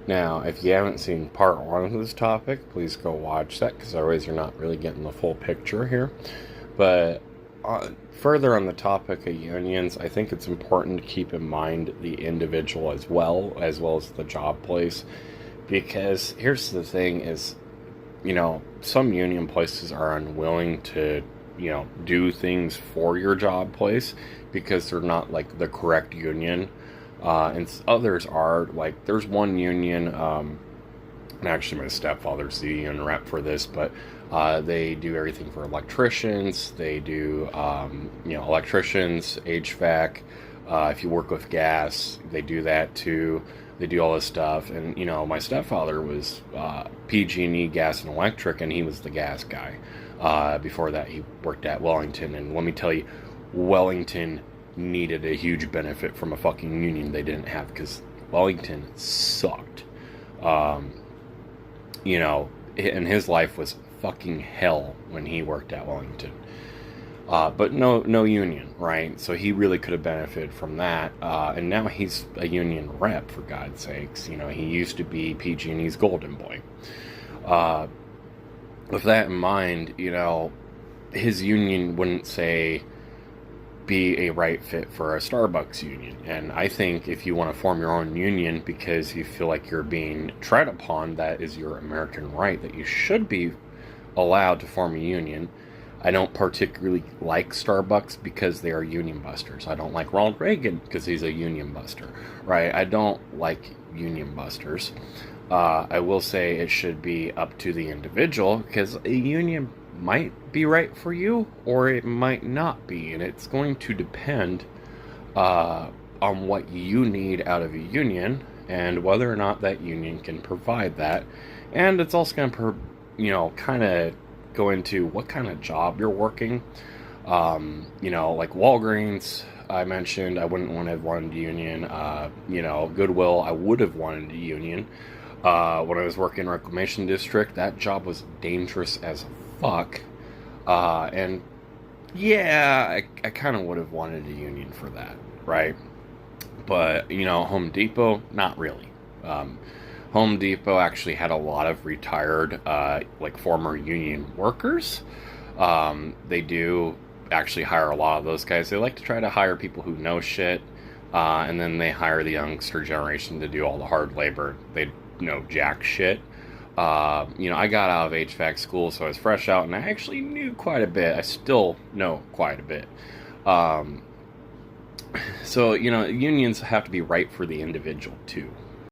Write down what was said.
Now, if you haven't seen part one of this topic, please go watch that because otherwise you're not really getting the full picture here. But further on the topic of unions, I think it's important to keep in mind the individual as well as the job place. Because here's the thing is, some union places are unwilling to, do things for your job place because they're not like the correct union. And others are like, there's one union, and actually my stepfather's the union rep for this, but they do everything for electricians. They do, electricians, HVAC. If you work with gas, they do that too. They do all this stuff, and my stepfather was PG&E Gas and Electric, and he was the gas guy. Before that, he worked at Wellington, and let me tell you, Wellington needed a huge benefit from a fucking union they didn't have because Wellington sucked. Um, and his life was fucking hell when he worked at Wellington. But no union, right? So he really could have benefited from that. And now he's a union rep, for God's sakes. He used to be PG&E's golden boy. With that in mind, his union wouldn't say be a right fit for a Starbucks union. And I think if you want to form your own union because you feel like you're being tread upon, that is your American right, that you should be allowed to form a union. I don't particularly like Starbucks because they are union busters. I don't like Ronald Reagan because he's a union buster, right? I don't like union busters. I will say it should be up to the individual because a union might be right for you or it might not be, and it's going to depend on what you need out of a union and whether or not that union can provide that. And it's also going to, kind of go into what kind of job you're working. Like Walgreens, I mentioned, I wouldn't want to have wanted a union. Goodwill, I would have wanted a union. When I was working in Reclamation District, that job was dangerous as fuck. And yeah, I kind of would have wanted a union for that, right? But, Home Depot, not really. Home Depot actually had a lot of retired, former union workers. They do actually hire a lot of those guys. They like to try to hire people who know shit, and then they hire the youngster generation to do all the hard labor. They know jack shit. I got out of HVAC school, so I was fresh out, and I actually knew quite a bit. I still know quite a bit. So, unions have to be right for the individual, too,